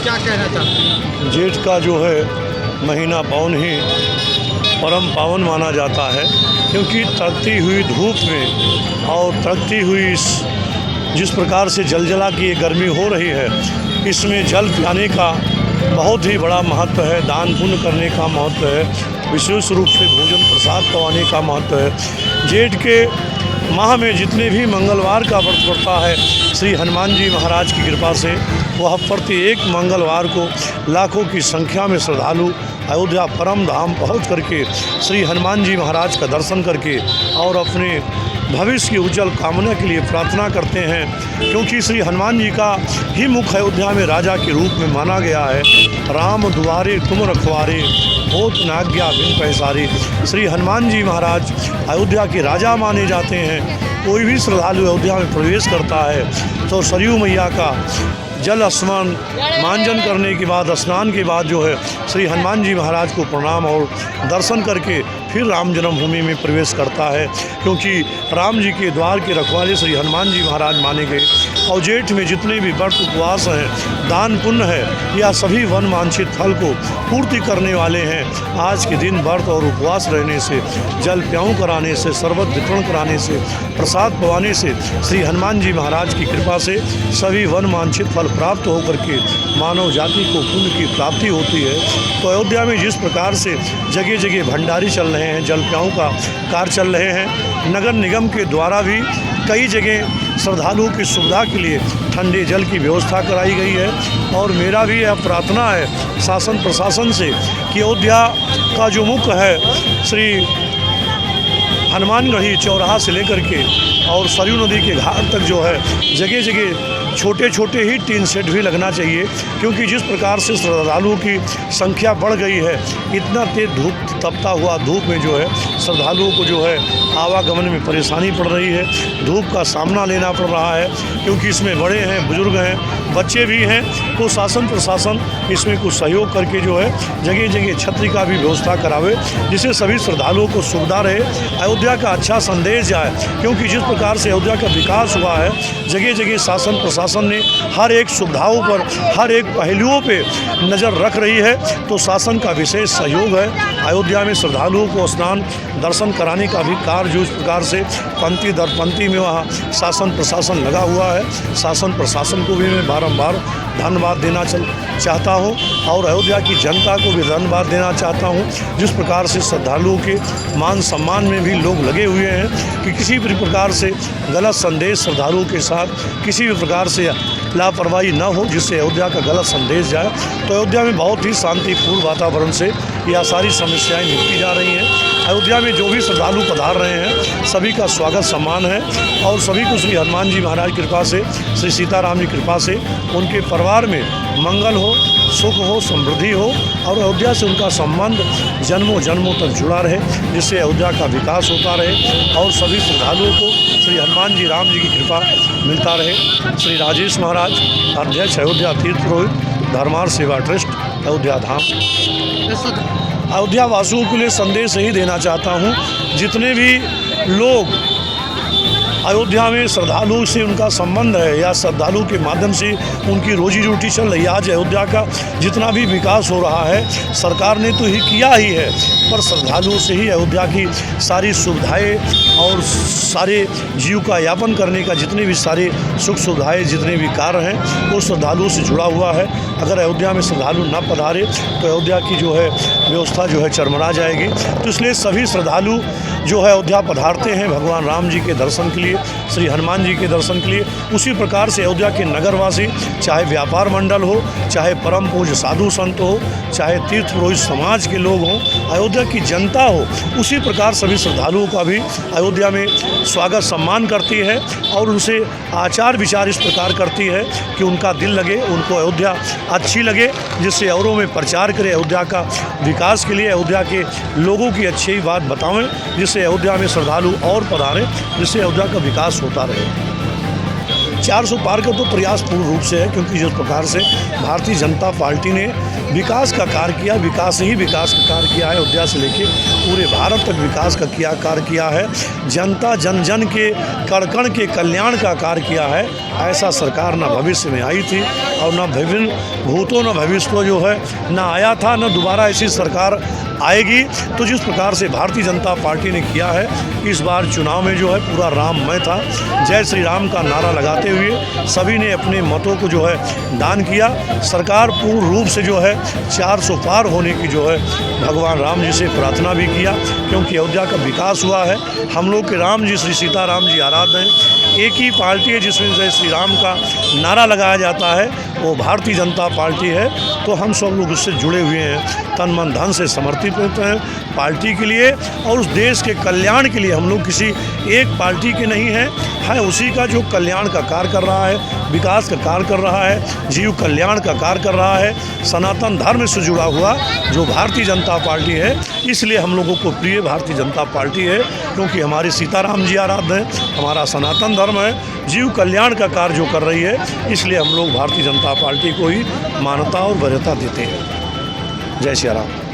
क्या कहना चाहते हैं? जेठ का जो है महीना पौन ही परम पावन माना जाता है, क्योंकि तड़कती हुई धूप में और तड़कती हुई जिस प्रकार से जलजला की ये गर्मी हो रही है, इसमें जल पिलाने का बहुत ही बड़ा महत्व है। दान पुण्य करने का महत्व है, विशेष रूप से भोजन प्रसाद करवाने का महत्व है। जेठ के माह में जितने भी मंगलवार का व्रत पड़ता है, श्री हनुमान जी महाराज की कृपा से वह प्रत्येक मंगलवार को लाखों की संख्या में श्रद्धालु अयोध्या परम धाम पहुँच करके श्री हनुमान जी महाराज का दर्शन करके और अपने भविष्य की उज्जवल कामना के लिए प्रार्थना करते हैं, क्योंकि श्री हनुमान जी का ही मुख अयोध्या में राजा के रूप में माना गया है। राम दुआरे तुम रखवारे, होत न आज्ञा बिन पैसारे। श्री हनुमान जी महाराज अयोध्या के राजा माने जाते हैं। कोई भी श्रद्धालु अयोध्या में प्रवेश करता है तो सरयू मैया का जल स्नान मांजन करने के बाद, स्नान के बाद जो है श्री हनुमान जी महाराज को प्रणाम और दर्शन करके फिर राम जन्मभूमि में प्रवेश करता है, क्योंकि राम जी के द्वार के रखवाले श्री हनुमान जी महाराज माने गए। और जेठ में जितने भी व्रत उपवास हैं, दान पुण्य है, या सभी वन वांछित फल को पूर्ति करने वाले हैं। आज के दिन व्रत और उपवास रहने से, जल प्याऊ कराने से, शरबत वितरण कराने से, प्रसाद पवाने से श्री हनुमान जी महाराज की कृपा से सभी वन वांछित फल प्राप्त होकर के मानव जाति को पुण्य की प्राप्ति होती है। तो अयोध्या में जिस प्रकार से जगह जगह भंडारी चल रहे हैं, जल प्याऊ का कार्य चल रहे हैं, नगर निगम के द्वारा भी कई जगह श्रद्धालुओं की सुविधा के लिए ठंडे जल की व्यवस्था कराई गई है। और मेरा भी यह प्रार्थना है शासन प्रशासन से कि अयोध्या का जो मुख्य है श्री हनुमानगढ़ी चौराहा से लेकर के और सरयू नदी के घाट तक जो है जगह जगह छोटे छोटे ही टीन सेट भी लगना चाहिए, क्योंकि जिस प्रकार से श्रद्धालुओं की संख्या बढ़ गई है, इतना तेज धूप तपता हुआ धूप में जो है श्रद्धालुओं को जो है आवागमन में परेशानी पड़ रही है, धूप का सामना लेना पड़ रहा है, क्योंकि इसमें बड़े हैं, बुजुर्ग हैं, बच्चे भी हैं। तो शासन प्रशासन इसमें कुछ सहयोग करके जो है जगह जगह छतरी का भी व्यवस्था करावे, जिससे सभी श्रद्धालुओं को सुविधा रहे, अयोध्या का अच्छा संदेश जाए। क्योंकि जिस प्रकार से अयोध्या का विकास हुआ है, जगह जगह शासन प्रशासन ने हर एक सुविधाओं पर, हर एक पहलुओं पे नज़र रख रही है। तो शासन का विशेष सहयोग है। अयोध्या में श्रद्धालुओं को स्नान दर्शन कराने का भी कार्य जो इस प्रकार से पंक्ति दर पंक्ति में वहाँ शासन प्रशासन लगा हुआ है, शासन प्रशासन को भी मैं बारंबार धन्यवाद देना चाहता हूँ और अयोध्या की जनता को भी धन्यवाद देना चाहता हूँ, जिस प्रकार से श्रद्धालुओं के मान सम्मान में भी लोग लगे हुए हैं कि किसी भी प्रकार से गलत संदेश श्रद्धालुओं के साथ किसी भी प्रकार से लापरवाही न हो, जिससे अयोध्या का गलत संदेश जाए। तो अयोध्या में बहुत ही शांतिपूर्ण वातावरण से यह सारी समस्याएं मिटती जा रही हैं। अयोध्या में जो भी श्रद्धालु पधार रहे हैं, सभी का स्वागत सम्मान है और सभी को श्री हनुमान जी महाराज की कृपा से, श्री सीताराम जी की कृपा से उनके परिवार में मंगल हो, सुख हो, समृद्धि हो और अयोध्या से उनका संबंध जन्मों जन्मों तक जुड़ा रहे, जिससे अयोध्या का विकास होता रहे और सभी श्रद्धालुओं को श्री हनुमान जी राम जी की कृपा मिलता रहे। श्री राजेश महाराज, अध्यक्ष अयोध्या तीर्थ पुरोहित धर्मार्थ सेवा ट्रस्ट अयोध्या धाम। अयोध्या वासियों के लिए संदेश यही देना चाहता हूँ, जितने भी लोग अयोध्या में श्रद्धालुओं से उनका संबंध है या श्रद्धालु के माध्यम से उनकी रोजी रोटी चल रही है, आज अयोध्या का जितना भी विकास हो रहा है सरकार ने तो ही किया ही है, पर श्रद्धालुओं से ही अयोध्या की सारी सुविधाएं और सारे जीविका यापन करने का जितने भी सारे सुख सुविधाएं जितने भी कार्य हैं वो श्रद्धालुओं से जुड़ा हुआ है। अगर अयोध्या में श्रद्धालु न पधारे तो अयोध्या की जो है व्यवस्था जो है चरमरा जाएगी। तो इसलिए सभी श्रद्धालु जो है अयोध्या पधारते हैं भगवान राम जी के दर्शन के लिए, श्री हनुमान जी के दर्शन के लिए। उसी प्रकार से अयोध्या के नगरवासी, चाहे व्यापार मंडल हो, चाहे परम पूज्य साधु संत हो, चाहे तीर्थ पुरोहित समाज के लोग हों, अयोध्या की जनता हो, उसी प्रकार सभी श्रद्धालुओं का भी अयोध्या में स्वागत सम्मान करती है और उनसे आचार विचार इस प्रकार करती है कि उनका दिल लगे, उनको अयोध्या अच्छी लगे, जिससे औरों में प्रचार करें अयोध्या का विकास के लिए, अयोध्या के लोगों की अच्छी बात बतावें, जिससे अयोध्या में श्रद्धालु और पधारें, जिससे अयोध्या का विकास होता रहे। 400 पार का तो प्रयास पूर्ण रूप से है, क्योंकि जिस प्रकार से भारतीय जनता पार्टी ने विकास का कार्य किया, विकास ही विकास का कार्य किया है, अयोध्या से लेके पूरे भारत तक विकास का कार्य किया है, जनता जन जन के कण कण के कल्याण का कार्य किया है। ऐसा सरकार न भविष्य में आई थी और न विभिन्न भूतों न भविष्य जो है न आया था, न दोबारा ऐसी सरकार आएगी। तो जिस प्रकार से भारतीय जनता पार्टी ने किया है, इस बार चुनाव में जो है पूरा राममय था। जय श्री राम का नारा लगाते हुए सभी ने अपने मतों को जो है दान किया। सरकार पूर्ण रूप से जो है 400 पार होने की जो है भगवान राम जी से प्रार्थना भी किया, क्योंकि अयोध्या का विकास हुआ है। हम लोग के राम जी श्री सीताराम जी आराध्य हैं। एक ही पार्टी है जिसमें जय श्री राम का नारा लगाया जाता है, वो भारतीय जनता पार्टी है। तो हम सब लोग उससे जुड़े हुए हैं, तन मन धन से समर्पित होते हैं पार्टी के लिए और उस देश के कल्याण के लिए। हम लोग किसी एक पार्टी के नहीं हैं, है उसी का जो कल्याण का कार्य कर रहा है, विकास का कार्य कर रहा है, जीव कल्याण का कार्य कर रहा है, सनातन धर्म से जुड़ा हुआ जो भारतीय जनता पार्टी है। इसलिए हम लोगों को प्रिय भारतीय जनता पार्टी है, क्योंकि हमारे सीताराम जी आराध्य हैं, हमारा सनातन धर्म है, जीव कल्याण का कार्य जो कर रही है। इसलिए हम लोग भारतीय जनता पार्टी को ही मान्यता और वरीयता देते हैं। जय श्री राम।